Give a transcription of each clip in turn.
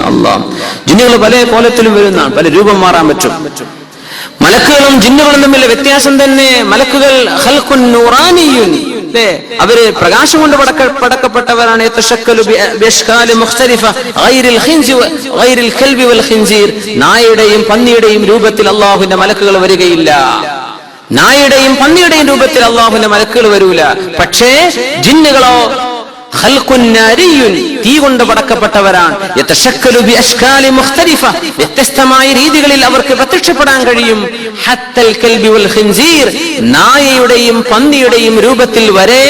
അല്ലാഹ്. ജിന്നുകൾ പല കോലത്തിലും വരുന്നതാണ്, പല രൂപം മാറാൻ പറ്റും. മലക്കുകളും ജിന്നുകളും തമ്മിലുള്ള വ്യത്യാസം തന്നെ, മലക്കുകൾ ഖൽഖുൻ നൂറാനിയുൻ, അവര് പ്രകാശം കൊണ്ട് പടക്കപ്പെട്ടവരാണ്. നായയുടെയും പന്നിയുടെയും രൂപത്തിൽ അള്ളാഹുവിന്റെ മലക്കുകൾ വരികയില്ല. നായയുടെയും പന്നിയുടെയും രൂപത്തിൽ അള്ളാഹുവിന്റെ മലക്കുകൾ വരൂല. പക്ഷേ ജിന്നുകളോ തീ കൊണ്ട് പടക്കപ്പെട്ടവരാണ്. വ്യത്യസ്തമായ രീതികളിൽ അവർക്ക് പ്രത്യക്ഷപ്പെടാൻ കഴിയും. നായയുടെയും പന്നിയുടെയും രൂപത്തിൽ വരെ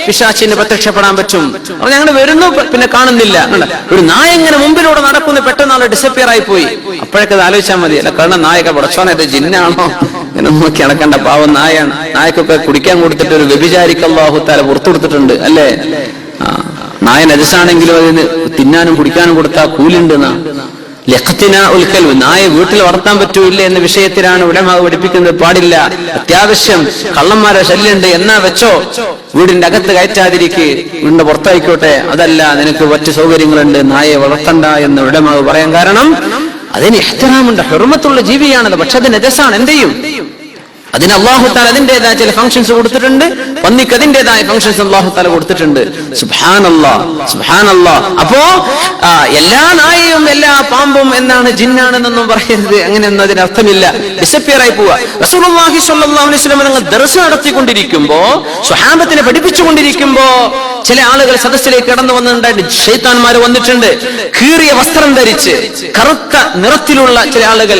പിശാചിന് പ്രത്യക്ഷപ്പെടാൻ പറ്റും. അപ്പൊ ഞങ്ങൾ വരുന്നു, പിന്നെ കാണുന്നില്ല. ഒരു നായ ഇങ്ങനെ മുമ്പിലൂടെ നടക്കുന്നു, പെട്ടെന്ന് ആള് ഡിസപ്പിയർ ആയി പോയി. അപ്പോഴൊക്കെ ആലോചിച്ചാൽ മതി, അല്ല കാരണം നായക പടച്ചോനെ ഇത് ജിന്നാണോ ഇങ്ങനെ നോക്കി നടക്കേണ്ട പാവം നായാണ്. നായക്കൊക്കെ കുടിക്കാൻ കൊടുത്തിട്ട് ഒരു വ്യഭിചാരിക്ക് അല്ലാഹു തആല പുറത്തു കൊടുത്തിട്ടുണ്ട് അല്ലേ. നായ നജസാണെങ്കിലും അതിന് തിന്നാനും കുടിക്കാനും കൊടുത്താൽ കൂലുണ്ടെന്നാ. നായ വീട്ടിൽ വളർത്താൻ പറ്റൂല്ല എന്ന വിഷയത്തിലാണ് ഉലമാ പഠിപ്പിക്കുന്നത്. പാടില്ല, അത്യാവശ്യം കള്ളന്മാരെ ശല്യമുണ്ട് എന്നാ വെച്ചോ, വീടിന്റെ അകത്ത് കയറ്റാതിരിക്ക്, വീടിന്റെ പുറത്തായിക്കോട്ടെ. അതല്ല, നിനക്ക് മറ്റു സൗകര്യങ്ങളുണ്ട്, നായയെ വളർത്തണ്ട എന്ന് ഉലമാ പറയാൻ കാരണം അതിന് ഇഹ്തിറാമുണ്ട്, ഹുർമത്തുള്ള ജീവിയാണത്. പക്ഷെ അത് നജസാണ്. എന്ത് ചെയ്യും? അതിന് അല്ലാഹു തആല അതിൻ്റെതായ ചില ഫംഗ്ഷൻസ് കൊടുത്തിട്ടുണ്ട്, പന്നിക്ക് അതിൻ്റെതായ ഫംഗ്ഷൻസ് അല്ലാഹു തആല കൊടുത്തിട്ടുണ്ട്. സുബ്ഹാനല്ലാഹ്, സുബ്ഹാനല്ലാഹ്. അപ്പോ എല്ലാ നായയും എല്ലാ പാമ്പും എന്നാണ് ജിന്നാണെന്നൊന്നും പറയരുത്. അങ്ങനെയൊന്നും അതിന് അർത്ഥമില്ല. ഡിസപ്പിയർ ആയി പോവുക. റസൂലുള്ളാഹി സ്വല്ലല്ലാഹു അലൈഹി വസല്ലം തങ്ങൾ ദർസ് നടത്തിക്കൊണ്ടിരിക്കുമ്പോ, സ്വഹാബത്തിനെ പഠിപ്പിച്ചുകൊണ്ടിരിക്കുമ്പോ ചില ആളുകൾ സദസ്സിലേക്ക് കടന്നു വന്നിട്ടുണ്ട്. ശൈത്താന്മാർ വന്നിട്ടുണ്ട്, കീറിയ വസ്ത്രം ധരിച്ച്, കറുത്ത നിറത്തിലുള്ള ചില ആളുകൾ,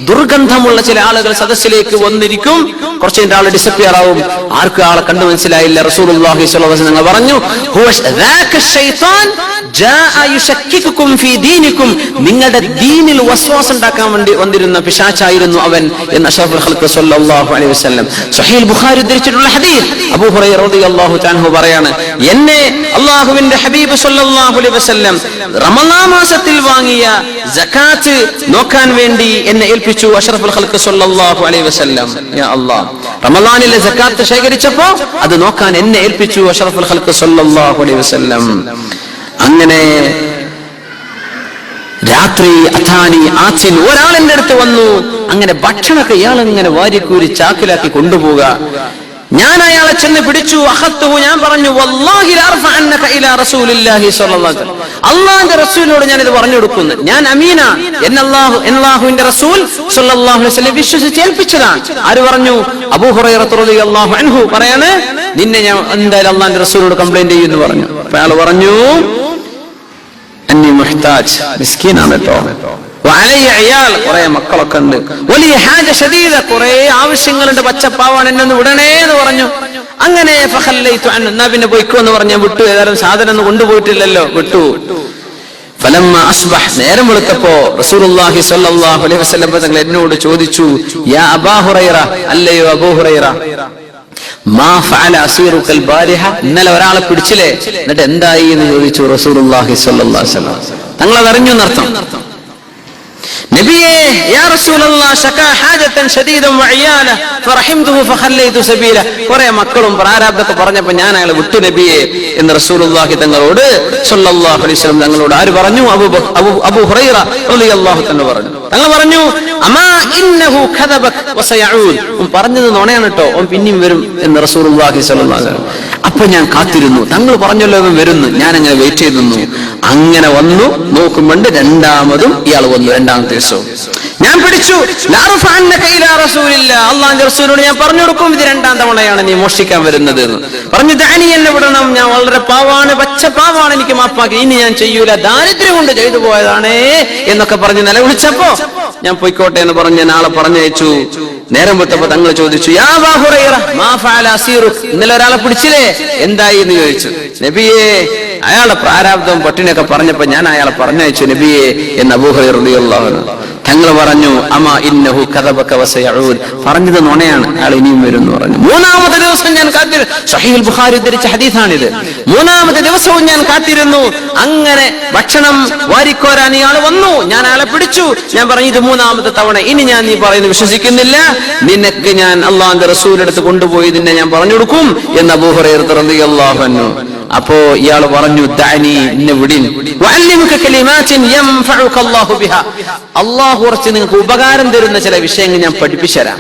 ദുർഗന്ധമുള്ള ചില ആളുകൾ സദസ്സിലേക്ക് വന്നിരിക്കും. കുറച്ച് കഴിഞ്ഞ ആള് ഡിസപ്പിയർ ആവും. ആർക്കും ആളെ കണ്ടു മനസ്സിലായില്ല. റസൂലുള്ളാഹി സ്വല്ലല്ലാഹു അലൈഹി വസല്ലം പറഞ്ഞു, നിങ്ങളുടെ ദീനിൽ വസ്വാസ് ഉണ്ടാക്കാൻ വേണ്ടി വന്നിരുന്ന പിശാചായിരുന്നു അവൻ എന്ന് അഷ്റഫുൽ ഖൽഖ് സ്വല്ലല്ലാഹു അലൈഹി വസല്ലം സ്വഹീഹ് ബുഖാരി ഉദ്ധരിച്ചിട്ടുള്ള ഹദീസ്. അബൂ ഹുറൈറ റളിയല്ലാഹു തആല പറയാണ്, എന്നെ അല്ലാഹുവിന്റെ ഹബീബ് സ്വല്ലല്ലാഹു അലൈഹി വസല്ലം റമളാൻ മാസത്തിൽ വാങ്ങിയ സകാത്ത് നോക്കാൻ വേണ്ടി എന്നെ ഏൽപ്പിച്ചു അഷ്റഫുൽ ഖൽഖ് സ്വല്ലല്ലാഹു അലൈഹി വസല്ലം. യാ അല്ലാഹ്, റമളാനിലെ സകാത്ത് ശേഖരിച്ചപ്പോൾ അത് നോക്കാൻ എന്നെ ഏൽപ്പിച്ചു അഷ്റഫുൽ ഖൽഖ് സ്വല്ലല്ലാഹു അലൈഹി വസല്ലം. അങ്ങനെ രാത്രി ഒരാൾ എന്റെ അടുത്ത് വന്നു. അങ്ങനെ ഭക്ഷണമൊക്കെ ഇയാൾ ഇങ്ങനെ വാരിക്കൂരി ചാക്കിലാക്കി കൊണ്ടുപോവുക. ഞാൻ അയാളെ ചെന്ന് പിടിച്ചു. ഞാൻ പറഞ്ഞു, വല്ലാഹി ലഅർഫഅന്നക ഇലാ റസൂലില്ലാഹി സ്വല്ലല്ലാഹു അലൈഹി വസല്ലം, അല്ലാഹുവിന്റെ റസൂലിനോട് ഞാൻ ഇത് പറഞ്ഞു കൊടുക്കുന്നു. ഞാൻ അമീന, അല്ലാഹുവിന്റെ റസൂൽ സ്വല്ലല്ലാഹു അലൈഹി വസല്ലം വിശ്വസിച്ച് ഏൽപ്പിച്ചതാണ്. ആര് പറഞ്ഞു? അബൂ ഹുറൈറ റളിയല്ലാഹു അൻഹു പറയാണ്, നിന്നെ ഞാൻ എന്തായാലും അല്ലാഹുവിന്റെ റസൂലിനോട് കംപ്ലൈന്റ് ചെയ്യുമെന്ന് പറഞ്ഞു. അപ്പോൾ അയാൾ പറഞ്ഞു, അന്നി മുഹ്താജ്, മിസ്കീനാണ് കേട്ടോ, കുറെ മക്കളൊക്കെ ഉണ്ട്, വലിയ ഹാജ ശദീദ, കുറെ ആവശ്യങ്ങളുണ്ട്, പച്ചപ്പാവാണ്, എന്നെ ഒന്ന് വിടണേ എന്ന് പറഞ്ഞു. അങ്ങനെ എന്നാ പിന്നെ പോയിക്കോ എന്ന് പറഞ്ഞ വിട്ടു. ഏതായാലും സാധനം ഒന്നും കൊണ്ടുപോയിട്ടില്ലല്ലോ, വിട്ടു. നേരം വെളുത്തപ്പോ റസൂലുള്ളാഹി സ്വല്ലല്ലാഹു അലൈഹി വസല്ലം തങ്ങൾ എന്നോട് ചോദിച്ചു, യാ അബാ ഹുറൈറ, അല്ലയോ അബൂ ഹുറൈറ, മാ ഫഅല അസീറുകൽ ബാരിഹ, ഇന്നലെ ഒരാളെ പിടിച്ചില്ലേ, എന്നിട്ട് എന്തായി എന്ന് ചോദിച്ചു റസൂലുള്ളാഹി സ്വല്ലല്ലാഹു അലൈഹി വസല്ലം. തങ്ങൾ അതറിഞ്ഞു എന്നർത്ഥം. നബിയേ, യാ റസൂലല്ലാഹ്, ശകാ ഹാജതൻ ശദീദൻ വഇയാല ഫറഹിംതുഹു ഫഖല്ലൈതു സബീല, കുറെ മക്കളും പ്രാരാബ്ദത്തെ പറഞ്ഞപ്പോൾ ഞാൻ അയാളെ വിട്ടു നബിയെ എന്ന് റസൂലുള്ളാഹി തങ്ങളോട് സ്വല്ലല്ലാഹു അലൈഹി വസല്ലം തങ്ങളോട് ആര് പറഞ്ഞു? അബൂ ഹുറൈറ റളിയല്ലാഹു തആല പറഞ്ഞു. തങ്ങൾ പറഞ്ഞു, അമാ ഇന്നഹു കദബക വസയഊദ്, പറഞ്ഞത് നുണയാണ് കേട്ടോ, അവൻ പിന്നെയും വരും എന്ന് റസൂലുള്ളാഹി സ്വല്ലല്ലാഹു അലൈഹി വസല്ലം. അപ്പൊ ഞാൻ കാത്തിരുന്നു. തങ്ങൾ പറഞ്ഞല്ലോ അവൻ വരുന്നു. ഞാൻ അങ്ങനെ വെയിറ്റ് ചെയ്തു നിന്നു. അങ്ങനെ വന്നു നോക്കുമ്പോൾ രണ്ടാമതും ഇയാൾ വന്നു. രണ്ടാമത്തെ ദിവസവും ഞാൻ പിടിച്ചു. അല്ലാഹുവിന്റെ റസൂലിനോട് ഞാൻ പറഞ്ഞു കൊടുക്കും, ഇത് രണ്ടാം തവണയാണ് നീ മോഷ്ടിക്കാൻ വരുന്നത് എന്ന് പറഞ്ഞു. ദാനി, എന്നെ വിടണം, ഞാൻ വളരെ പാവാണ്, പച്ച പാവാണ്, എനിക്ക് മാപ്പാക്കി, ഇനി ഞാൻ ചെയ്യൂല, ദാരിദ്ര്യം കൊണ്ട് ചെയ്തു പോയതാണേ എന്നൊക്കെ പറഞ്ഞ് നിലവിളിച്ചപ്പോ ഞാൻ പോയിക്കോട്ടെ എന്ന് പറഞ്ഞ് നാളെ പറഞ്ഞയച്ചു. നേരം വിട്ടപ്പോ തങ്ങൾ ചോദിച്ചു, യാ അബൂ ഹുറൈറ, മാ ഫഅല അസീറുക്, ഇന്നലെ ഒരാളെ പിടിച്ചില്ലേ, എന്തായി എന്ന് ചോദിച്ചു. നബിയേ, അയാളെ പ്രാരാബ്ദവും പട്ടിണിയൊക്കെ പറഞ്ഞപ്പോ ഞാൻ അയാളെ പറഞ്ഞയച്ചു നബിയെ എന്ന് അബൂ ഹുറൈറ റളിയല്ലാഹു അൻഹു. തങ്ങൾ പറഞ്ഞു, അമാ ഇന്നഹു കദബക വസയഊദ്, പറഞ്ഞത് നുണയാണ്, അയാൾ ഇനിയും വരും എന്ന് പറഞ്ഞു. മൂന്നാമത്തെ ദിവസം ഞാൻ കാത്തിരുന്നു. സ്വഹീഹുൽ ബുഖാരി ഉദ്ധരിച്ച ഹദീസാണിത്. മൂന്നാമത്തെ ദിവസവും ഞാൻ കാത്തിരുന്നു. അങ്ങനെ ഭക്ഷണം വാരിക്കോരാൻ ഇയാൾ വന്നു. ഞാൻ അയാളെ പിടിച്ചു. ഞാൻ പറഞ്ഞു, ഇത് മൂന്നാമത്തെ തവണ, ഇനി ഞാൻ നീ പറയുന്നത് വിശ്വസിക്കുന്നില്ല, നിനക്ക് ഞാൻ അല്ലാഹുവിന്റെ റസൂലിന്റെ അടുത്ത് കൊണ്ടുപോയി നിന്നെ ഞാൻ പറഞ്ഞു കൊടുക്കും എന്ന് അബൂ ഹുറൈറ റളിയല്ലാഹു അൻഹു. അപ്പോ ഇയാൾ പറഞ്ഞു ദഅനി എന്നെ വിടിൻ വഅല്ലിമുക കലിമാത്തിൻ യൻഫഉക അല്ലാഹു ബിഹാ അല്ലാഹു കുറച്ച് നിങ്ങൾക്ക് ഉപകാരം തരുന്ന ചില വിഷയങ്ങൾ ഞാൻ പഠിപ്പിച്ചു തരാം.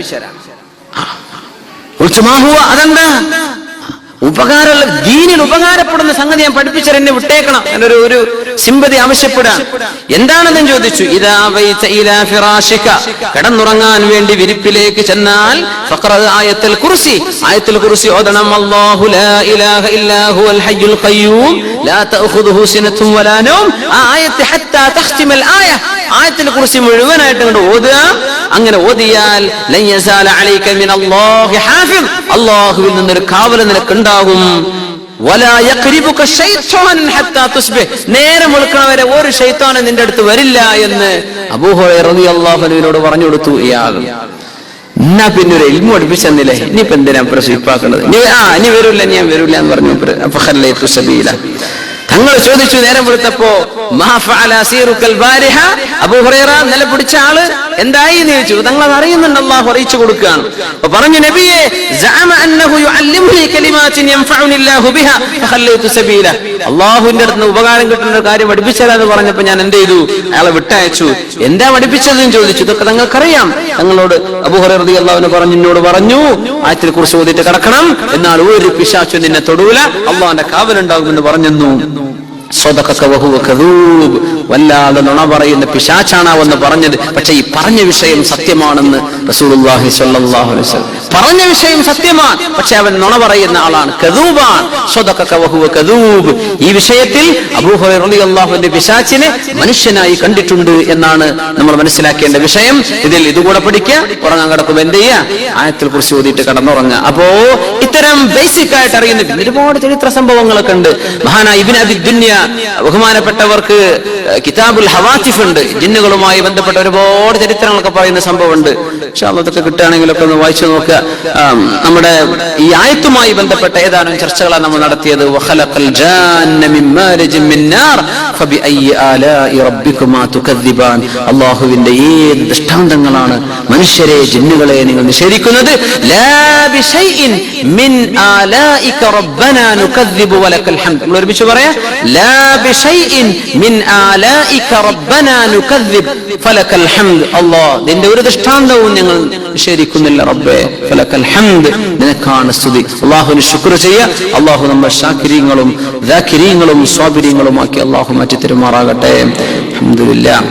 അതെന്താ ഉപകാരമുള്ള ദീനിൽ ഉപകാരപ്പെടുന്ന സംഗതി ഞാൻ പഠിപ്പിച്ചാൽ എന്നെ വിട്ടേക്കണം എന്നൊരു സിമ്പതി ആവശ്യപ്പെടാൻ. എന്താണെന്ന് ചോദിച്ചു. ഇദാ വൈത ഇലാ ഫിറാശിക കിടന്നുറങ്ങാൻ വേണ്ടി വിരിപ്പിലേക്ക് ചെന്നാൽ ഫഖറ ആയത്തുൽ കുർസി ആയത്തുൽ കുർസി ഓതണം. അല്ലാഹു ലാ ഇലാഹ ഇല്ലാ ഹുവൽ ഹയ്യുൽ ഖയ്യൂം ലാ തഅഖുദുഹു സിനത്തും വലാ നൗം. ആ ആയത്ത് ഹത്താ തഖ്തിമൽ ആയ ആയത്തുൽ കുർസി മുഴുവനായിട്ട് അങ്ങോട്ട് ഓതുക. അങ്ങനെ ഓതിയാൽ ലൻ യസാല അലൈക മിനല്ലാഹി ഹാഫിദ് അല്ലാഹുവിൽ നിന്നൊരു കാവൽ നിനക്ക് ഉണ്ടാകും. വലാ യഖ്രിബുക ശൈത്വാൻ ഹത്താ തുസ്ബിഹ് നേരം വെളുക്കണവരെ ഒരു ശൈത്താനും നിന്റെ അടുത്ത് വരില്ല എന്ന് അബൂ ഹുറൈറ റളിയല്ലാഹു അൻഹുവിനോട് പറഞ്ഞു കൊടുത്തു. ഇയാൾ എന്നാ പിന്നെ ഒരു ഇൽമു പഠിപ്പിച്ചെന്നില്ലേ, ഇനിയിപ്പോ എന്തിനാ പ്രസിപ്പാക്കുന്നത്, ഇനി വരൂല്ല ഞാൻ വരൂല്ല എന്ന് പറഞ്ഞു. അപ്പൊ ഖല്ലൈതു സബീല തങ്ങൾ ചോദിച്ചു നേരം വെളുത്തപ്പോ മാ ഫഅല അസീറുക്കൽ ബാരിഹ അബൂ ഹുറൈറ നില പിടിച്ച ആള് എന്തായി എന്ന് ചോദിച്ചു. തങ്ങൾ അത് അറിയുന്നുണ്ട്, അല്ലാഹു അറിയിച്ചു കൊടുക്കുകയാണ്. അപ്പൊ പറഞ്ഞു നബിയെ സഅമ അന്നഹു യുഅല്ലിമുനി കലിമാത്തിൻ യൻഫഉനി അല്ലാഹു ബിഹാ ഫഖല്ലൈതു സബീല അല്ലാഹുവിന്റെ അടുത്ത് ഉപകാരം കിട്ടുന്ന ഒരു കാര്യം പഠിപ്പിച്ചാലെന്ന് പറഞ്ഞപ്പോൾ ഞാൻ എന്ത് ചെയ്തു, അയാളെ വിട്ടയച്ചു. എന്താ പഠിപ്പിച്ചതെന്ന് ചോദിച്ചു. ഇതൊക്കെ തങ്ങൾക്കറിയാം. തങ്ങളോട് അബൂ ഹുറൈറ റളിയല്ലാഹു അൻഹു പറഞ്ഞു എന്നോട് പറഞ്ഞു ആയത്തിൽ കുറിച്ച് ഓതിയിട്ട് കിടക്കണം, എന്നാൽ ഒരു പിശാചും നിന്നെ തൊടൂല, അല്ലാഹുവിന്റെ കാവലുണ്ടാകുമെന്ന് പറഞ്ഞെന്നു. വല്ലാതെ നുണ പറയുന്ന പിശാചാണാവെന്ന് പറഞ്ഞത്. പക്ഷെ ഈ പറഞ്ഞ വിഷയം സത്യമാണെന്ന് റസൂലുള്ളാഹി സ്വല്ലല്ലാഹു അലൈഹി വസല്ലം പറഞ്ഞ വിഷയം സത്യമാണ്, പക്ഷെ അവൻ നുണ പറയുന്ന ആളാണ്, കദൂബാൻ. സ്വദഖക വഹുവ കദൂബ്. ഈ വിഷയത്തിൽ അബൂ ഹുറൈറ റളിയല്ലാഹു അൻഹു പിശാചിനെ മനുഷ്യനായി കണ്ടിട്ടുണ്ട് എന്നാണ് നമ്മൾ മനസ്സിലാക്കേണ്ട വിഷയം. ഇതിൽ ഇതുകൂടെ പഠിക്കുക. ഉറങ്ങാൻ കിടക്കുമ്പോൾ എന്ത് ചെയ്യുക, ആയത്തുൽ കുർസി ഓതിയിട്ട് കിടന്നുറങ്ങുക. അപ്പോ ഇത്തരം ബേസിക് ആയിട്ട് അറിയുന്ന ഒരുപാട് ചരിത്ര സംഭവങ്ങളൊക്കെ ഉണ്ട്. മഹാനായ ഇബ്നു അബി ദുനിയ ബഹുമാനപ്പെട്ടവർക്ക് കിതാബുൽ ഹവാതിഫ് ഉണ്ട്. ജിന്നുകളുമായി ബന്ധപ്പെട്ട ഒരുപാട് ചരിത്രങ്ങളൊക്കെ പറയുന്ന സംഭവമുണ്ട്. ഇൻഷാ അല്ലാഹ് അതൊക്കെ കിട്ടുകയാണെങ്കിലൊക്കെ ഒന്ന് വായിച്ചു നോക്കുക. നമ്മുടെ ഈ ആയത്തുമായി ബന്ധപ്പെട്ട ഏതാനും ചർച്ചകളാണ് നമ്മൾ നടത്തിയത്. വഖലഖൽ ജാന്ന മിൻ മാരിജിൻ മിൻ നാർ ഫബിഅയ്യി ആലാഇ റബ്ബികുമാ തുകദ്ദിബാൻ. അല്ലാഹുവിന്റെ ഏത് ദൃഷ്ടാന്തങ്ങളാണ് മനുഷ്യരെ ജിന്നുകളെ നിങ്ങൾ നിഷേധിക്കുന്നത്. ലാ ബിശൈഇൻ മിൻ ആലാഇക റബ്ബനാ നുകദ്ദിബു വലക്കൽ ഹംദ്. നമ്മൾ ഒരുമിച്ച് പറയാം. ലാ ബിശൈഇൻ മിൻ ആലാഇക റബ്ബനാ നുകദ്ദിബ് ഫലക്കൽ ഹംദ്. അല്ലാഹ് നിന്റെ ഒരു ദൃഷ്ടാന്തവും ഞങ്ങൾ നിഷേധിക്കുന്നില്ല റബ്ബേ, ഫലക്കൽ ഹംദ്, നിനക്കാണ് സ്തുതി. അല്ലാഹുവിന് ശുക്ർ ചെയ്യുക. അല്ലാഹു നമ്മെ ശാകിരീങ്ങളും ദാകിരീങ്ങളും സ്വാബിരീങ്ങളും ആക്കി അല്ലാഹു മാറ്റി തരുമാറാകട്ടെ. അൽഹംദുലില്ലാഹ്.